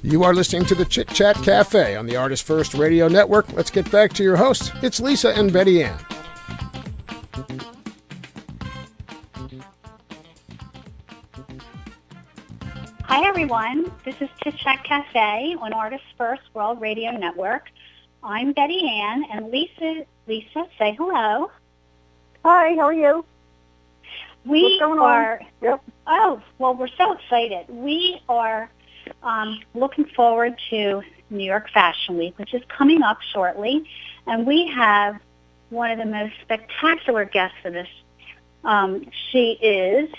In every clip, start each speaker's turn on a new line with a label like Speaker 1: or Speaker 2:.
Speaker 1: You are listening to the ChitChat Cafe on the Artistfirst Radio Network. Let's get back to your hosts. It's Lisa and Betty Ann.
Speaker 2: Hi, everyone. This is ChitChat Cafe on Artistfirst World Radio Network. I'm Betty Ann, and Lisa, say hello.
Speaker 3: Hi, how are you?
Speaker 2: We are.
Speaker 3: Yep.
Speaker 2: Oh, well, we're so excited. We are looking forward to New York Fashion Week, which is coming up shortly, and we have one of the most spectacular guests of this. She is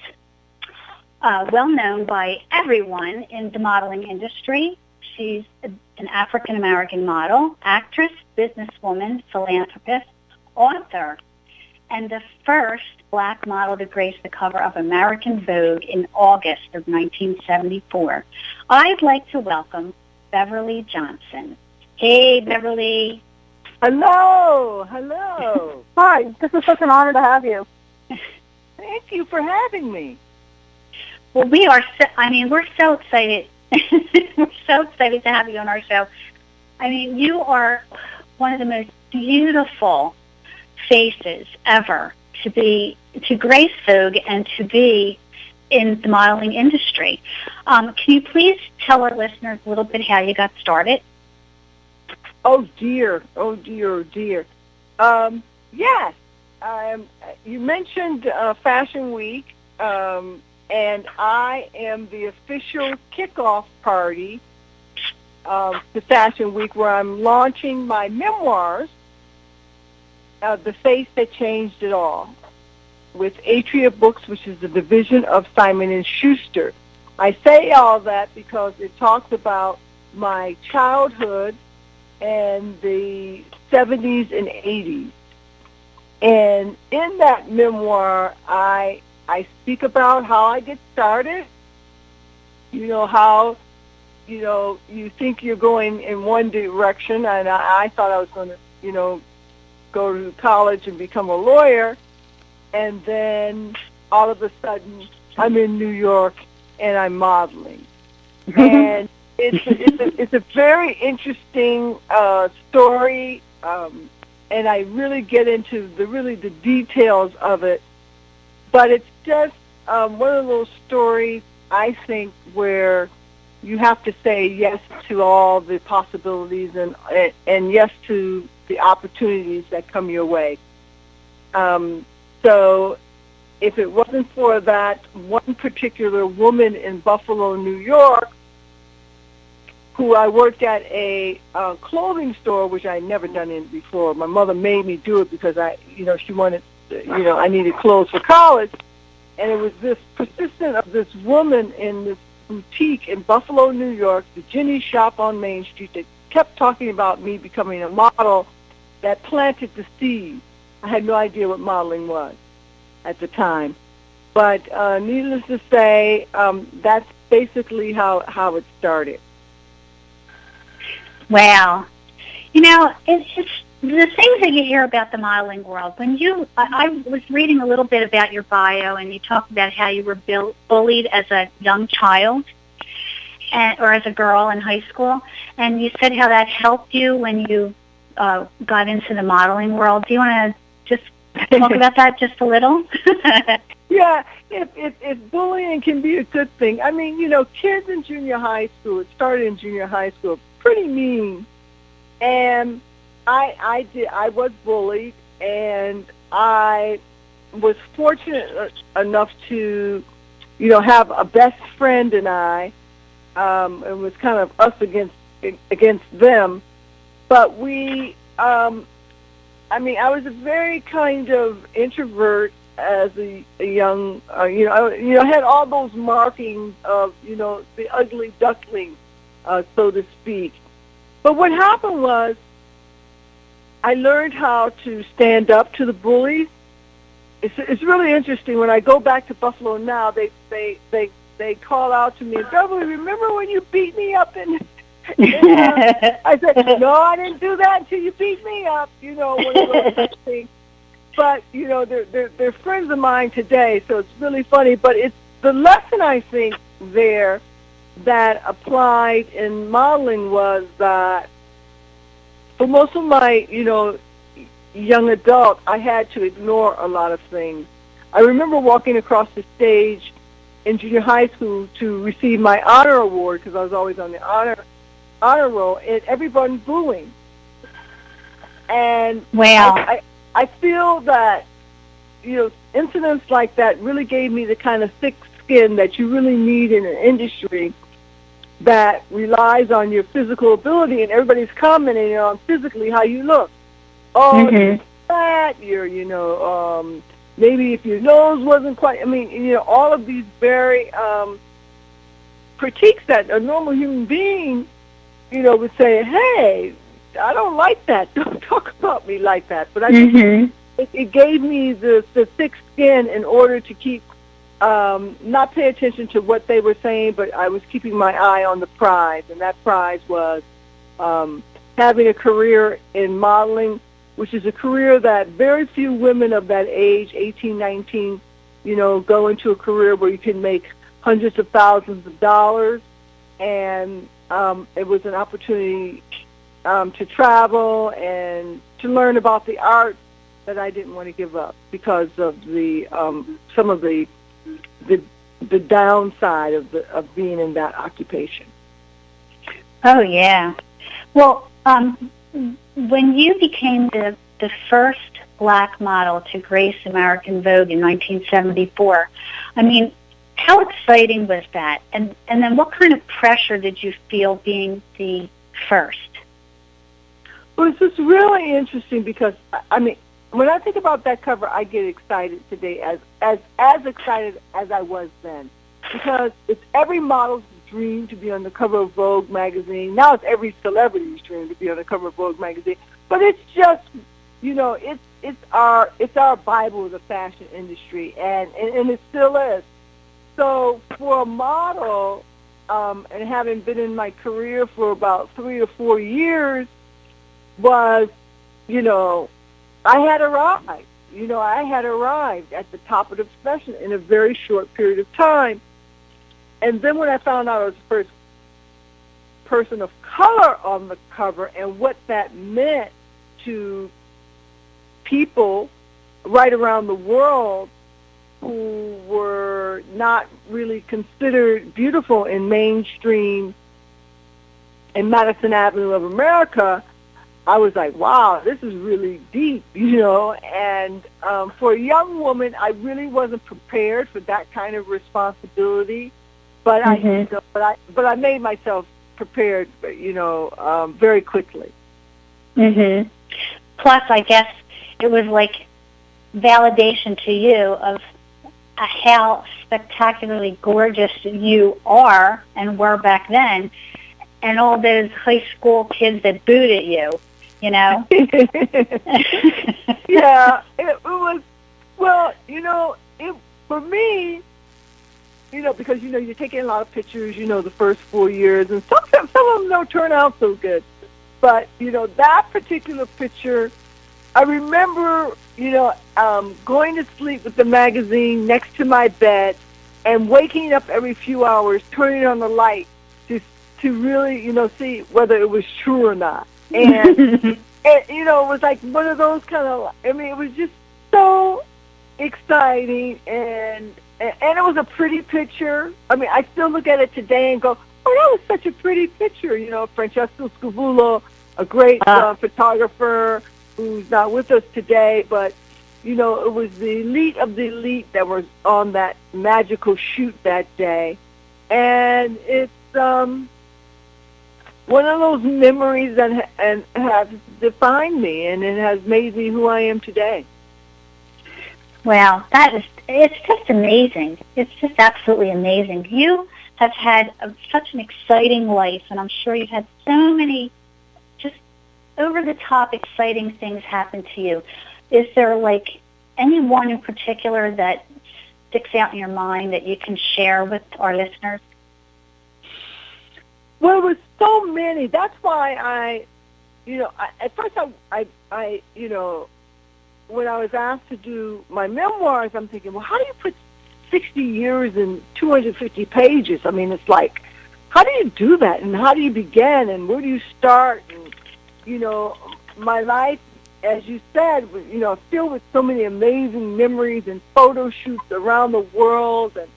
Speaker 2: well known by everyone in the modeling industry. She's an African-American model, actress, businesswoman, philanthropist, author, and the first black model to grace the cover of American Vogue in August of 1974. I'd like to welcome Beverly Johnson. Hey, Beverly.
Speaker 3: Hello. Hi, this is such an honor to have you.
Speaker 4: Thank you for having me.
Speaker 2: Well, we're so excited. We're so excited to have you on our show. I mean, you are one of the most beautiful faces ever to grace Vogue and to be in the modeling industry. Can you please tell our listeners a little bit how you got started?
Speaker 4: Oh dear. Yes. You mentioned Fashion Week, and I am the official kickoff party of the Fashion Week, where I'm launching my memoirs, The Face That Changed It All, with Atria Books, which is the division of Simon & Schuster. I say all that because it talks about my childhood and the 70s and 80s. And in that memoir, I speak about how I get started, how, you think you're going in one direction, and I thought I was going to, go to college and become a lawyer, and then all of a sudden I'm in New York and I'm modeling. And it's a very interesting story, and I really get into the details of it. But it's just one of those stories, I think, where you have to say yes to all the possibilities and yes to the opportunities that come your way. So if it wasn't for that one particular woman in Buffalo, New York, who I worked at a clothing store, which I had never done it before. My mother made me do it because she wanted, I needed clothes for college. And it was this persistence of this woman in this boutique in Buffalo, New York, the Ginny shop on Main Street, that kept talking about me becoming a model, that planted the seed. I had no idea what modeling was at the time. But needless to say, that's basically how it started.
Speaker 2: Wow. It's the things that you hear about the modeling world. I was reading a little bit about your bio, and you talked about how you were bullied as a young child or as a girl in high school, and you said how that helped you when you got into the modeling world. Do you want to just talk about that just a little?
Speaker 4: Yeah, if bullying can be a good thing. I mean, kids in junior high school, it started in junior high school, pretty mean. And I was bullied, and I was fortunate enough to, have a best friend and I. It was kind of us against them. But I was a very kind of introvert as a young, I had all those markings of, the ugly duckling, so to speak. But what happened was I learned how to stand up to the bullies. It's really interesting. When I go back to Buffalo now, they they call out to me, Beverly, remember when you beat me up in I said, no, I didn't do that until you beat me up, one of those things. But, they're friends of mine today, so it's really funny. But it's the lesson, I think, there that applied in modeling was that for most of my, young adult, I had to ignore a lot of things. I remember walking across the stage in junior high school to receive my honor award because I was always on the honor roll, and everyone booing. And
Speaker 2: wow.
Speaker 4: I feel that, incidents like that really gave me the kind of thick skin that you really need in an industry that relies on your physical ability, and everybody's commenting on physically how you look. Oh, you're fat, you're, maybe if your nose wasn't quite, all of these very critiques that a normal human being, would say, hey, I don't like that. Don't talk about me like that. But I think it gave me the thick skin in order to keep, not pay attention to what they were saying, but I was keeping my eye on the prize. And that prize was having a career in modeling, which is a career that very few women of that age, 18, 19, go into a career where you can make hundreds of thousands of dollars. And it was an opportunity to travel and to learn about the art that I didn't want to give up because of the some of the downside of being in that occupation.
Speaker 2: Oh yeah. Well, when you became the first black model to grace American Vogue in 1974, how exciting was that? And then what kind of pressure did you feel being the first?
Speaker 4: Well, it's just really interesting because, when I think about that cover, I get excited today as excited as I was then because it's every model's dream to be on the cover of Vogue magazine. Now it's every celebrity's dream to be on the cover of Vogue magazine. But it's just, it's our Bible of the fashion industry, and it still is. So for a model, and having been in my career for about 3 or 4 years, was, I had arrived. I had arrived at the top of the profession in a very short period of time. And then when I found out I was the first person of color on the cover and what that meant to people right around the world who were not really considered beautiful in mainstream in Madison Avenue of America, I was like, wow, this is really deep, and for a young woman, I really wasn't prepared for that kind of responsibility, but I made myself prepared, very quickly.
Speaker 2: Plus, I guess it was like validation to you of how spectacularly gorgeous you are and were back then, and all those high school kids that booed at you, Yeah,
Speaker 4: it was, well, for me, because, you're taking a lot of pictures, the first 4 years, and some of them don't turn out so good. But, that particular picture, I remember, going to sleep with the magazine next to my bed and waking up every few hours, turning on the light to really, see whether it was true or not. And, it was like one of those kind of, it was just so exciting, and it was a pretty picture. I still look at it today and go, oh, that was such a pretty picture. Francesco Scavullo, a great photographer who's not with us today, but, it was the elite of the elite that was on that magical shoot that day. And it's one of those memories that has defined me, and it has made me who I am today.
Speaker 2: Wow, it's just amazing. It's just absolutely amazing. You have had such an exciting life, and I'm sure you've had so many just over-the-top exciting things happen to you. Is there, anyone in particular that sticks out in your mind that you can share with our listeners?
Speaker 4: Well, it was so many. That's why at first when I was asked to do my memoirs, I'm thinking, well, how do you put 60 years in 250 pages? I mean, it's like, how do you do that? And how do you begin? And where do you start? And, my life, as you said, was, filled with so many amazing memories and photo shoots around the world and,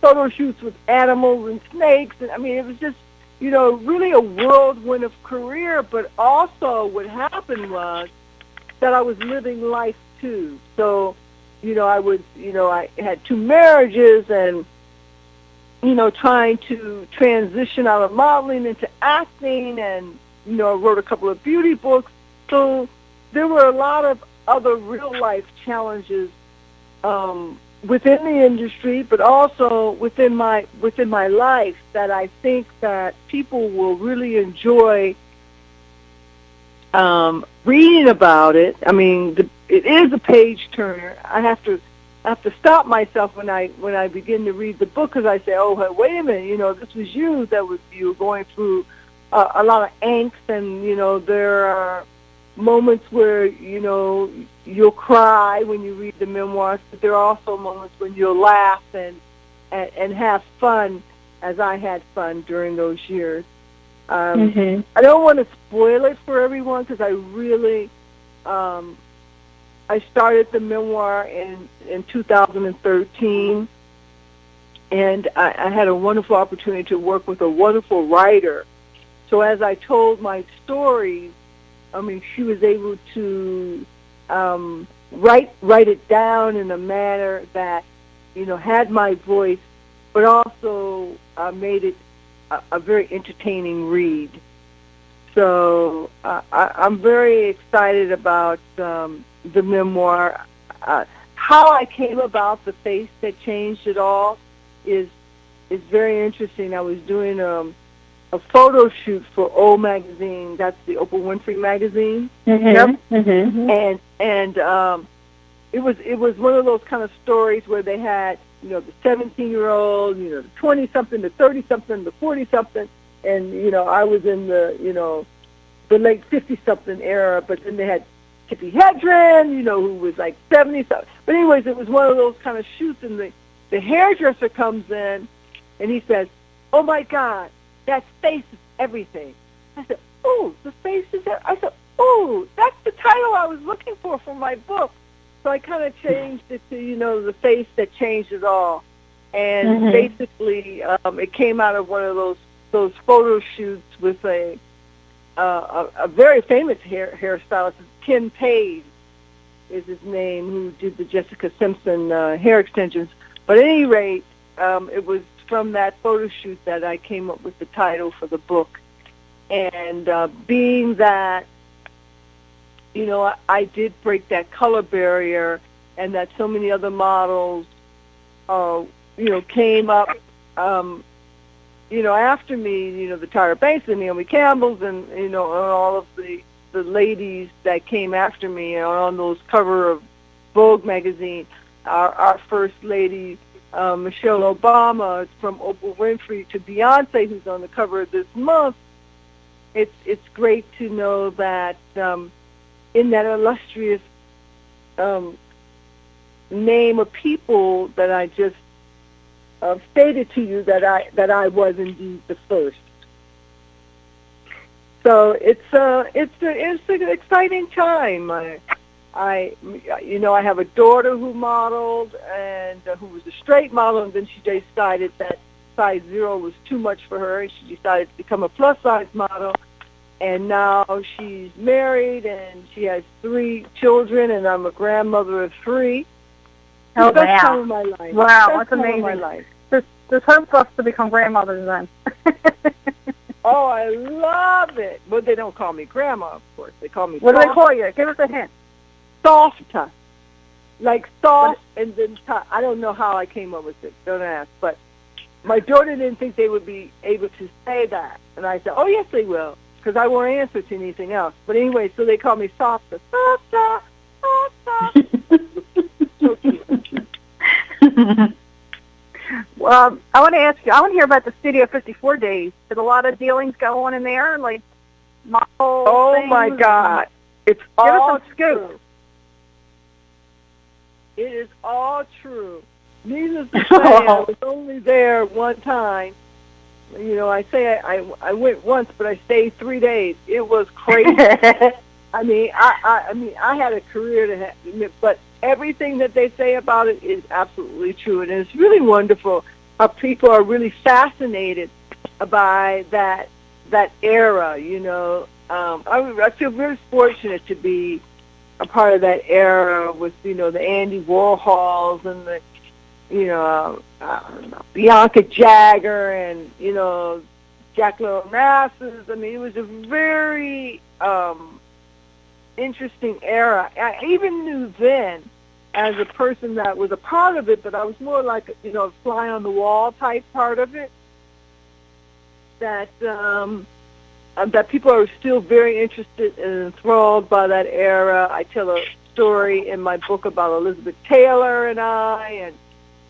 Speaker 4: photo shoots with animals and snakes. And, I mean, it was just, really a whirlwind of career. But also what happened was that I was living life, too. So, I had 2 marriages and, trying to transition out of modeling into acting and, I wrote a couple of beauty books. So there were a lot of other real-life challenges within the industry, but also within my life that I think that people will really enjoy reading about it. I mean, it is a page turner. I have to stop myself when I begin to read the book, because I say, oh, wait a minute, this was you were going through a lot of angst, and there are moments where you'll cry when you read the memoirs, but there are also moments when you'll laugh and have fun, as I had fun during those years. I don't want to spoil it for everyone, because I really I started the memoir in 2013, and I had a wonderful opportunity to work with a wonderful writer. So as I told my stories, I mean, she was able to write it down in a manner that, had my voice, but also made it a very entertaining read. So I'm very excited about the memoir. How I came about The Face That Changed It All is very interesting. I was doing a photo shoot for O magazine. That's the Oprah Winfrey magazine.
Speaker 3: Yep. Mm-hmm.
Speaker 4: And it was one of those kind of stories where they had the 17-year-old, the 20-something, the 30-something, the 40-something, and I was in the the late 50-something era. But then they had Tippi Hedren, who was like 70-something. But anyways, it was one of those kind of shoots, and the hairdresser comes in, and he says, "Oh my God, that face is everything." I said, "Oh, the face is everything." I said, "Oh, that's the title I was looking for my book." So I kind of changed it to, The Face That Changed It All. And basically, it came out of one of those photo shoots with a very famous hairstylist, Ken Page is his name, who did the Jessica Simpson hair extensions. But at any rate, it was from that photo shoot that I came up with the title for the book. And being that, I did break that color barrier, and that so many other models, came up, after me, the Tyra Banks and Naomi Campbell's and, all of the ladies that came after me on those cover of Vogue magazine. Our first lady, Michelle Obama, from Oprah Winfrey to Beyonce, who's on the cover of this month. It's great to know that in that illustrious name of people that I just stated to you that I was indeed the first. So it's an exciting time. I have a daughter who modeled and who was a straight model, and then she decided that size 0 was too much for her, and she decided to become a plus size model. And now she's married, and she has 3 children, and I'm a grandmother of 3.
Speaker 3: Oh,
Speaker 4: the best
Speaker 3: wow.
Speaker 4: time of my life.
Speaker 3: Wow,
Speaker 4: best
Speaker 3: that's
Speaker 4: time
Speaker 3: amazing.
Speaker 4: Of my life.
Speaker 3: There's hope for us to become grandmothers then.
Speaker 4: Oh, I love it. But they don't call me grandma, of course. They call me
Speaker 3: What do
Speaker 4: soft.
Speaker 3: they call you? Give us a hint.
Speaker 4: Soft. Like soft and then tough. I don't know how I came up with it. Don't ask. But my daughter didn't think they would be able to say that. And I said, oh, yes, they will, because I won't answer to anything else. But anyway, so they call me Soft. So cute.
Speaker 3: Well, I want to ask you, I want to hear about the Studio 54 days. Did a lot of dealings go on in there, like model
Speaker 4: Oh, my God. It's all true. It is all true. Needless to say, I was only there one time. You know, I say I went once, but I stayed 3 days. It was crazy. I mean, I had a career to have, but everything that they say about it is absolutely true, and it's really wonderful how people are really fascinated by that era. You know, I feel very fortunate to be a part of that era with, you know, the Andy Warhols and the, you know, Bianca Jagger and, you know, Jacqueline Onassis. I mean, it was a very interesting era. I even knew then, as a person that was a part of it, but I was more like, you know, a fly on the wall type part of it, that that people are still very interested and enthralled by that era. I tell a story in my book about Elizabeth Taylor and I, and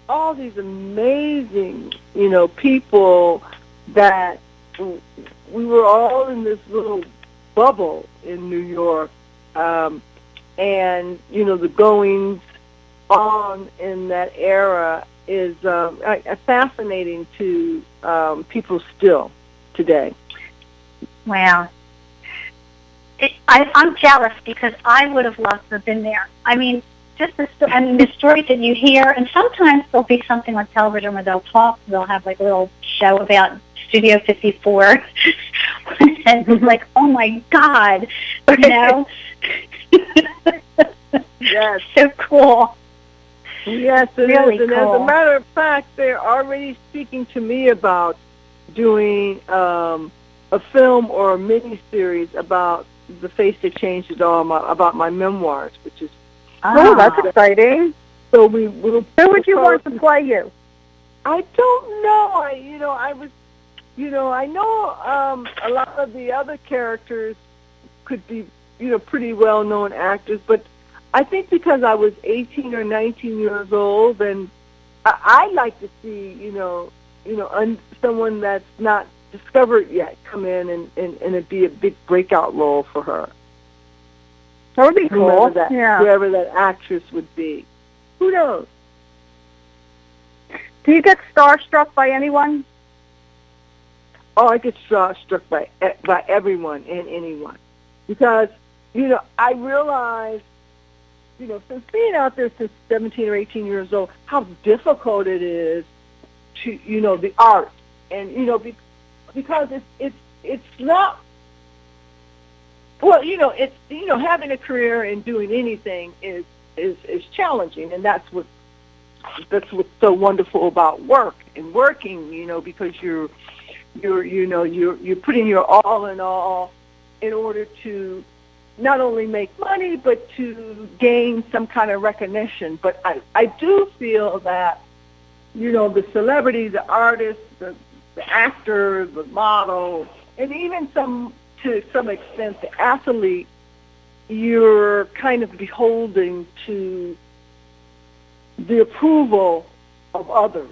Speaker 4: all these amazing, you know, people that we were all in this little bubble in New York. And, you know, the goings on in that era is fascinating to people still today.
Speaker 2: Wow. I'm jealous because I would have loved to have been there. I mean, just the stories that you hear, and sometimes there'll be something on television where they'll have like a little show about Studio 54, and it's like, oh my God, you know?
Speaker 4: Yes.
Speaker 2: So cool.
Speaker 4: Yes, it
Speaker 2: really
Speaker 4: is. And
Speaker 2: cool.
Speaker 4: as a matter of fact, they're already speaking to me about doing a film or a mini-series about the face that changed it all, about my memoirs, which is...
Speaker 3: Oh, that's exciting.
Speaker 4: So we will...
Speaker 3: Who would you want to play you?
Speaker 4: I don't know. I know a lot of the other characters could be, you know, pretty well-known actors, but I think because I was 18 or 19 years old, and I'd like to see, you know, someone that's not discovered yet come in and it'd be a big breakout role for her.
Speaker 3: That would be cool.
Speaker 4: Whoever that actress would be. Who knows?
Speaker 3: Do you get starstruck by anyone?
Speaker 4: Oh, I get starstruck by everyone and anyone. Because, you know, I realize, you know, since being out there since 17 or 18 years old, how difficult it is to, you know, the art. And, you know, because it's not, well, you know, it's, you know, having a career and doing anything is challenging. And that's what's so wonderful about work and working, you know, because you're putting your all in all in order to not only make money, but to gain some kind of recognition. But I do feel that, you know, the celebrity, the artist, the actor, the model, and even to some extent the athlete, you're kind of beholden to the approval of others.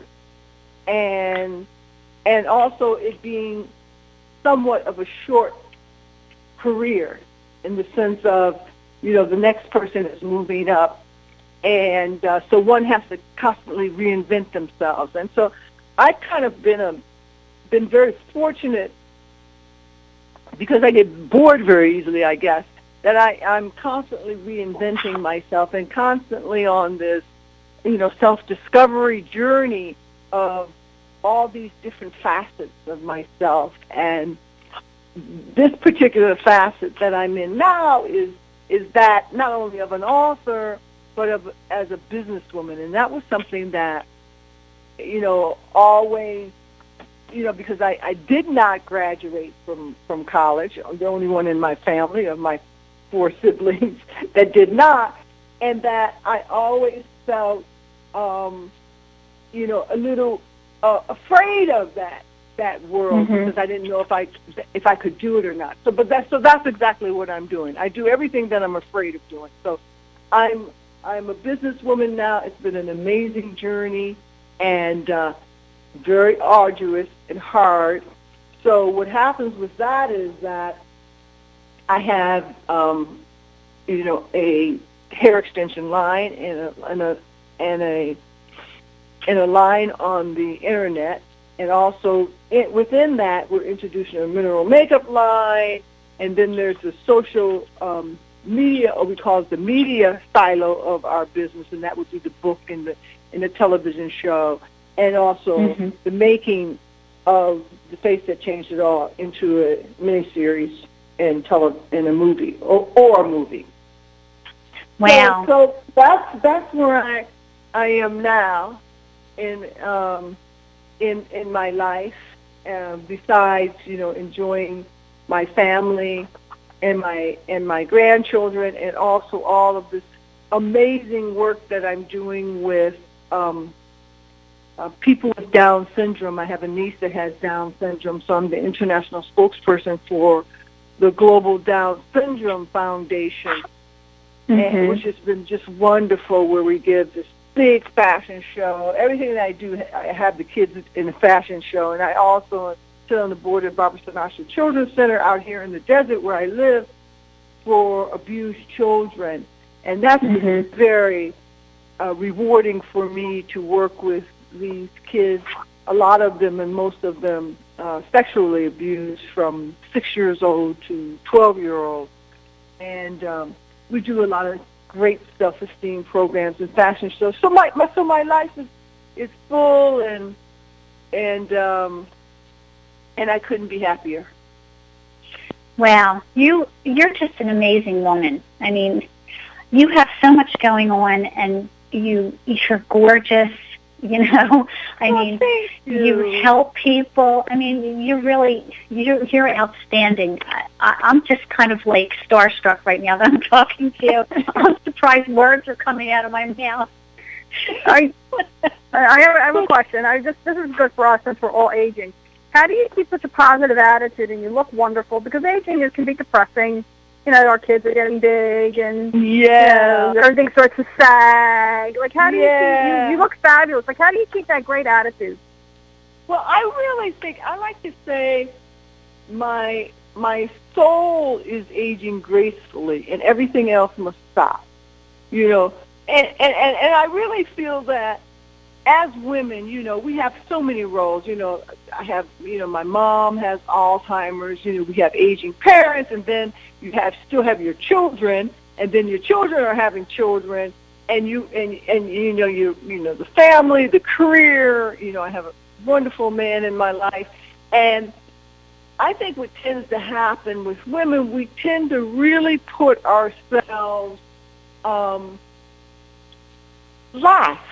Speaker 4: And also it being somewhat of a short career in the sense of, you know, the next person is moving up, and so one has to constantly reinvent themselves. And so I've kind of been very fortunate, because I get bored very easily, I guess, that I'm constantly reinventing myself and constantly on this, you know, self-discovery journey of all these different facets of myself. And this particular facet that I'm in now is that not only of an author, but as a businesswoman. And that was something that, you know, always, you know, because I did not graduate from college. I'm the only one in my family of my 4 siblings that did not, and that I always felt, you know, a little afraid of that world, because I didn't know if I could do it or not. So that's exactly what I'm doing. I do everything that I'm afraid of doing. So I'm I'm a businesswoman now. It's been an amazing journey and very arduous and hard. So what happens with that is that I have, a hair extension line and a line on the internet, and also within that we're introducing a mineral makeup line, and then there's the social media, or we call it the media silo of our business, and that would be the book and the television show, and also the making of The Face That Changed It All into a miniseries and a movie or a movie.
Speaker 2: Wow!
Speaker 4: So that's where I am now in my life. Besides, enjoying my family and my grandchildren, and also all of this amazing work that I'm doing with people with Down syndrome. I have a niece that has Down syndrome, so I'm the international spokesperson for the Global Down Syndrome Foundation, and which has been just wonderful, where we give this big fashion show. Everything that I do, I have the kids in the fashion show, and I also sit on the board of Barbara Sinatra Children's Center out here in the desert where I live for abused children. And that's very rewarding for me to work with these kids, a lot of them and most of them sexually abused from 6 years old to 12-year-olds. And we do a lot of great self-esteem programs and fashion shows. So my life is full, and I couldn't be happier.
Speaker 2: Wow, you're just an amazing woman. I mean, you have so much going on, and you're gorgeous. You help people. I mean, you're outstanding. I'm just kind of like starstruck right now that I'm talking to you. I'm surprised words are coming out of my mouth.
Speaker 3: I have a question. This is good for us and for all aging. How do you keep such a positive attitude, and you look wonderful? Because aging can be depressing. Our kids are getting big, and everything starts to sag. Like, how do you keep, you look fabulous. Like, how do you keep that great attitude?
Speaker 4: Well, I really think, I like to say my soul is aging gracefully, and everything else must stop. And I really feel that as women, we have so many roles. I have, my mom has Alzheimer's. We have aging parents, and then you still have your children, and then your children are having children, and the family, the career. I have a wonderful man in my life, and I think what tends to happen with women, we tend to really put ourselves last.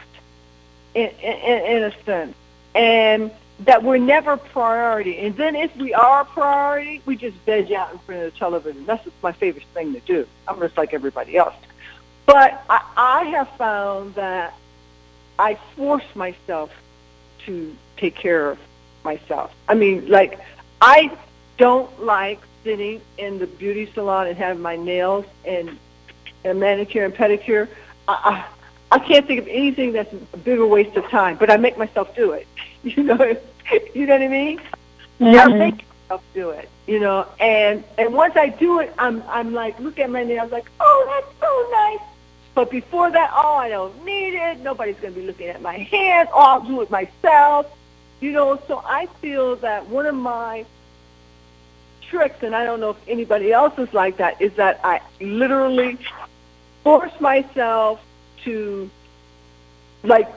Speaker 4: In a sense, and that we're never priority. And then if we are a priority, we just veg out in front of the television. That's just my favorite thing to do. I'm just like everybody else. But I have found that I force myself to take care of myself. I mean, like, I don't like sitting in the beauty salon and having my nails and manicure and pedicure. I can't think of anything that's a bigger waste of time, but I make myself do it. You know what I mean? I make myself do it. And once I do it, I'm like, look at my nails, like, oh, that's so nice. But before that, oh, I don't need it. Nobody's going to be looking at my hands. Oh, I'll do it myself. So I feel that one of my tricks, and I don't know if anybody else is like that, is that I literally force myself to, like,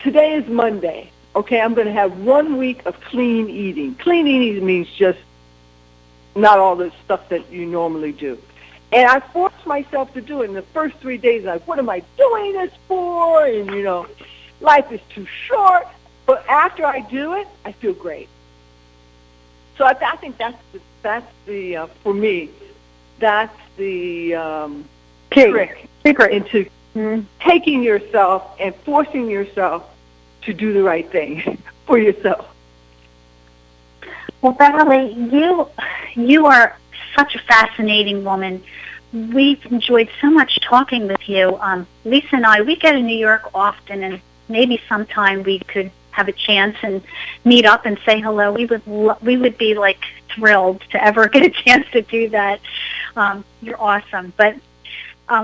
Speaker 4: today is Monday, okay, I'm going to have 1 week of clean eating. Clean eating means just not all the stuff that you normally do. And I force myself to do it. In the first 3 days, like, what am I doing this for? And, life is too short. But after I do it, I feel great. So I think that's the for me, that's the trick into taking yourself and forcing yourself to do the right thing for yourself.
Speaker 2: Well, Beverly, you are such a fascinating woman. we've enjoyed so much talking with you. Lisa and I, we go to New York often, and maybe sometime we could have a chance and meet up and say hello. We would be like thrilled to ever get a chance to do that. You're awesome. But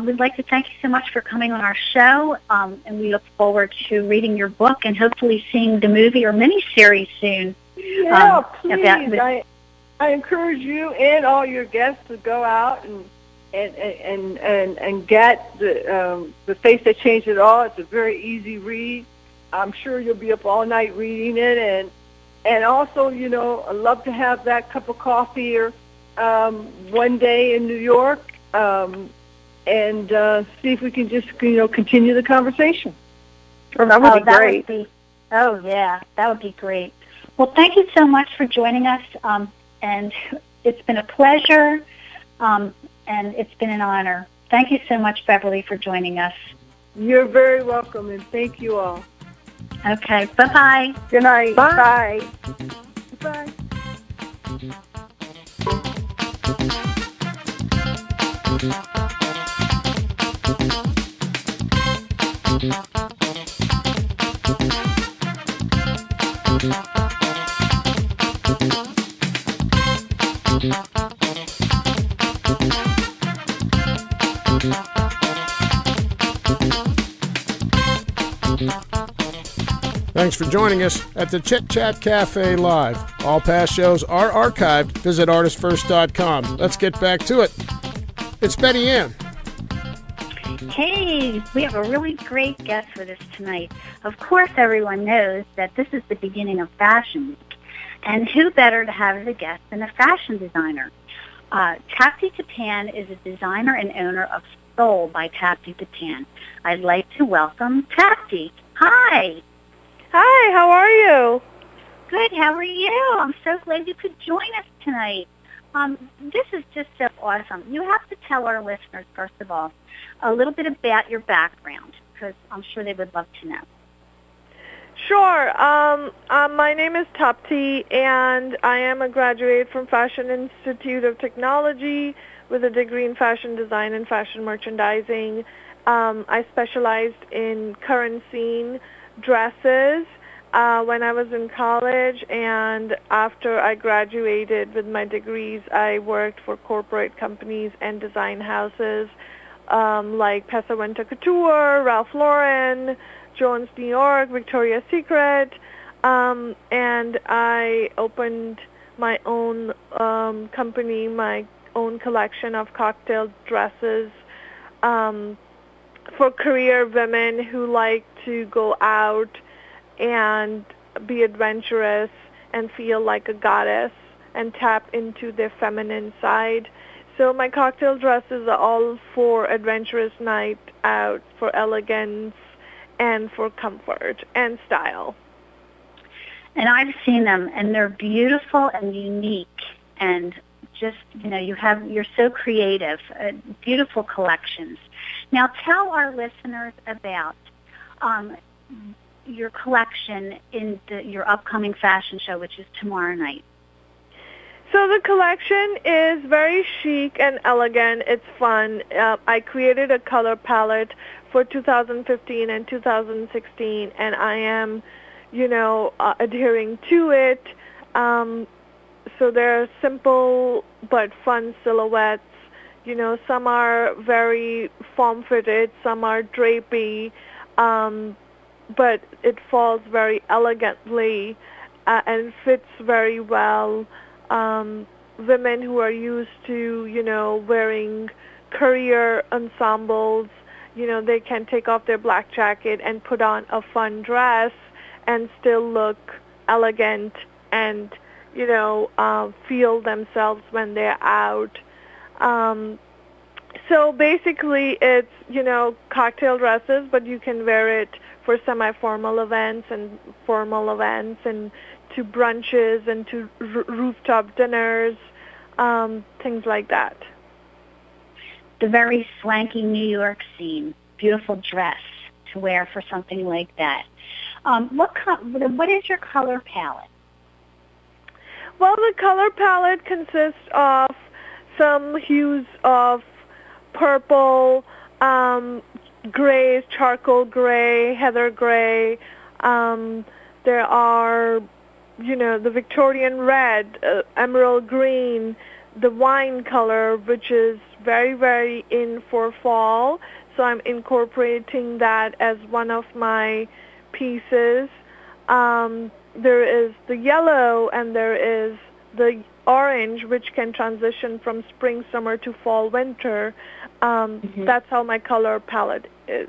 Speaker 2: we'd like to thank you so much for coming on our show, and we look forward to reading your book and hopefully seeing the movie or miniseries soon.
Speaker 4: Yeah, please. I encourage you and all your guests to go out and get the Face That Changed It All. It's a very easy read. I'm sure you'll be up all night reading it, and also, you know, I'd love to have that cup of coffee or one day in New York, and see if we can just, you know, continue the conversation.
Speaker 3: Sure, that would be great.
Speaker 2: That would be great. Well, thank you so much for joining us, and it's been a pleasure, and it's been an honor. Thank you so much, Beverly, for joining us.
Speaker 4: You're very welcome, and thank you all.
Speaker 2: Okay, bye-bye.
Speaker 3: Good night.
Speaker 4: Bye.
Speaker 3: Bye.
Speaker 1: Thanks for joining us at the ChitChat Cafe Live. All past shows are archived. Visit Artistfirst.com. Let's get back to it. It's Betty Ann.
Speaker 2: Hey, we have a really great guest with us tonight. Of course, everyone knows that this is the beginning of Fashion Week. And who better to have as a guest than a fashion designer? Tapti Tapan is a designer and owner of Soul by Tapti Tapan. I'd like to welcome Tapti. Hi.
Speaker 5: Hi, how are you?
Speaker 2: Good, how are you? I'm so glad you could join us tonight. This is just so awesome. You have to tell our listeners, first of all, a little bit about your background, because I'm sure they would love to know.
Speaker 5: Sure. My name is Tapti, and I am a graduate from Fashion Institute of Technology with a degree in fashion design and fashion merchandising. I specialized in current scene dresses when I was in college, and after I graduated with my degrees, I worked for corporate companies and design houses like Pesa Winter Couture, Ralph Lauren, Jones New York, Victoria's Secret, and I opened my own company, my own collection of cocktail dresses for career women who like to go out and be adventurous and feel like a goddess and tap into their feminine side. So my cocktail dresses are all for adventurous night out, for elegance, and for comfort and style.
Speaker 2: And I've seen them, and they're beautiful and unique, and just, you know, you're so creative, beautiful collections. Now tell our listeners about your collection in your upcoming fashion show, which is tomorrow night.
Speaker 5: So the collection is very chic and elegant. It's fun. I created a color palette for 2015 and 2016, and I am, adhering to it. So they're simple but fun silhouettes. Some are very form-fitted, some are drapey, but it falls very elegantly and fits very well. Women who are used to, wearing career ensembles, they can take off their black jacket and put on a fun dress and still look elegant and, feel themselves when they're out. So basically it's, cocktail dresses, but you can wear it for semi-formal events and formal events and to brunches and to rooftop dinners, things like that.
Speaker 2: The very swanky New York scene, beautiful dress to wear for something like that. What is your color palette?
Speaker 5: Well, the color palette consists of some hues of purple, grays, charcoal gray, heather gray. There are, the Victorian red, emerald green, the wine color, which is very, very in for fall. So I'm incorporating that as one of my pieces. There is the yellow and there is the orange, which can transition from spring, summer to fall, winter. That's how my color palette is.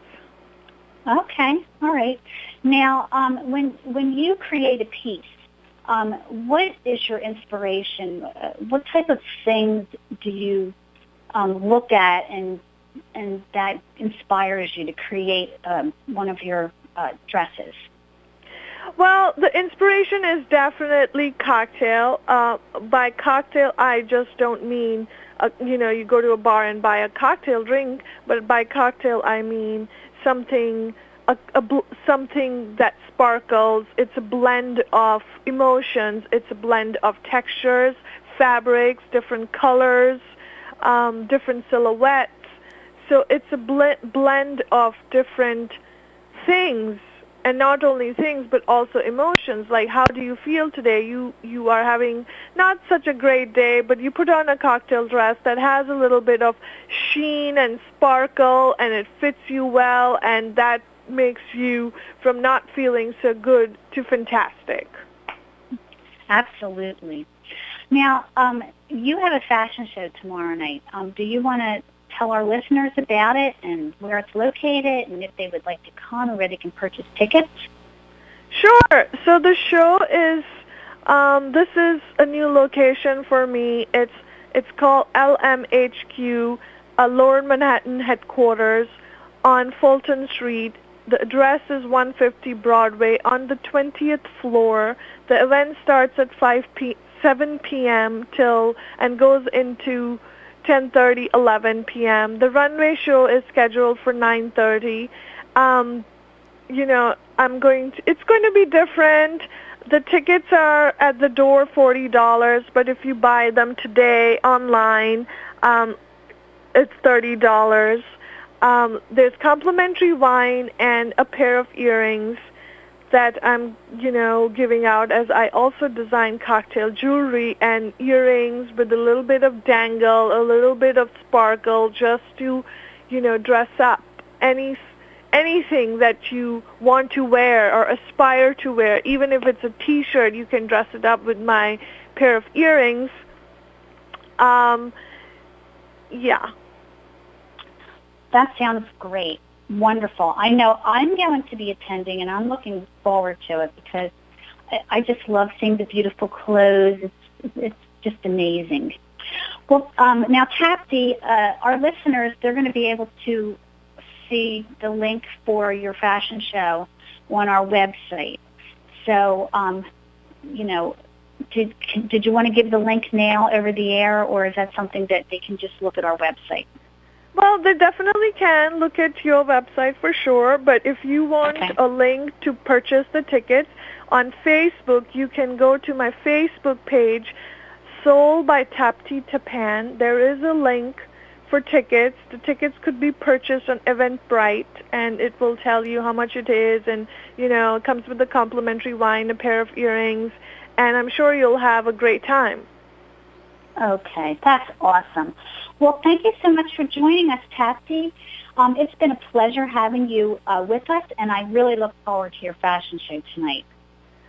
Speaker 2: Okay, all right. Now, when you create a piece, what is your inspiration? What type of things do you look at and that inspires you to create one of your dresses?
Speaker 5: Well, the inspiration is definitely cocktail. By cocktail, I just don't mean, you go to a bar and buy a cocktail drink, but by cocktail, I mean something that sparkles. It's a blend of emotions. It's a blend of textures, fabrics, different colors, different silhouettes. So it's a blend of different things, and not only things, but also emotions. Like, how do you feel today? You are having not such a great day, but you put on a cocktail dress that has a little bit of sheen and sparkle, and it fits you well, and that makes you from not feeling so good to fantastic.
Speaker 2: Absolutely. Now, you have a fashion show tomorrow night. Do you want to tell our listeners about it and where it's located and if they would like to come or where they can purchase tickets?
Speaker 5: Sure. So the show is, this is a new location for me. It's called LMHQ, Lower Manhattan headquarters on Fulton Street. The address is 150 Broadway on the 20th floor. The event starts at 7 p.m. and goes into 10:30, 11 p.m. The runway show is scheduled for 9:30. It's going to be different. The tickets are at the door $40, but if you buy them today online, it's $30. There's complimentary wine and a pair of earrings that I'm, giving out, as I also design cocktail jewelry and earrings with a little bit of dangle, a little bit of sparkle, just to, dress up anything that you want to wear or aspire to wear. Even if it's a T-shirt, you can dress it up with my pair of earrings. Yeah.
Speaker 2: That sounds great. Wonderful. I know I'm going to be attending, and I'm looking forward to it because I just love seeing the beautiful clothes. It's just amazing. Well, now, Tapti, our listeners, they're going to be able to see the link for your fashion show on our website. So, did you want to give the link now over the air, or is that something that they can just look at our website?
Speaker 5: Well, they definitely can look at your website for sure, but if you want a link to purchase the tickets on Facebook, you can go to my Facebook page, Soul by Tapti Tapan. There is a link for tickets. The tickets could be purchased on Eventbrite, and it will tell you how much it is, and, it comes with a complimentary wine, a pair of earrings, and I'm sure you'll have a great time.
Speaker 2: Okay, that's awesome. Well, thank you so much for joining us, Tapti. It's been a pleasure having you with us, and I really look forward to your fashion show tonight.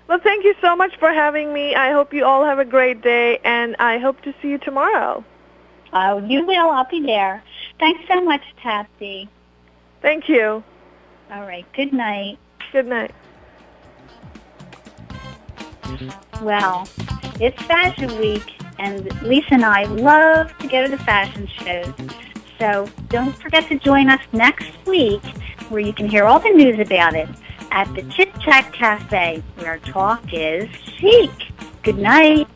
Speaker 5: Well, thank you so much for having me. I hope you all have a great day, and I hope to see you tomorrow.
Speaker 2: Oh, you will. I'll be there. Thanks so much, Tapti.
Speaker 5: Thank you.
Speaker 2: All right, good night.
Speaker 5: Good night.
Speaker 2: Well, it's Fashion Week, and Lisa and I love to go to the fashion shows. So don't forget to join us next week, where you can hear all the news about it at the ChitChat Cafe, where talk is chic. Good night.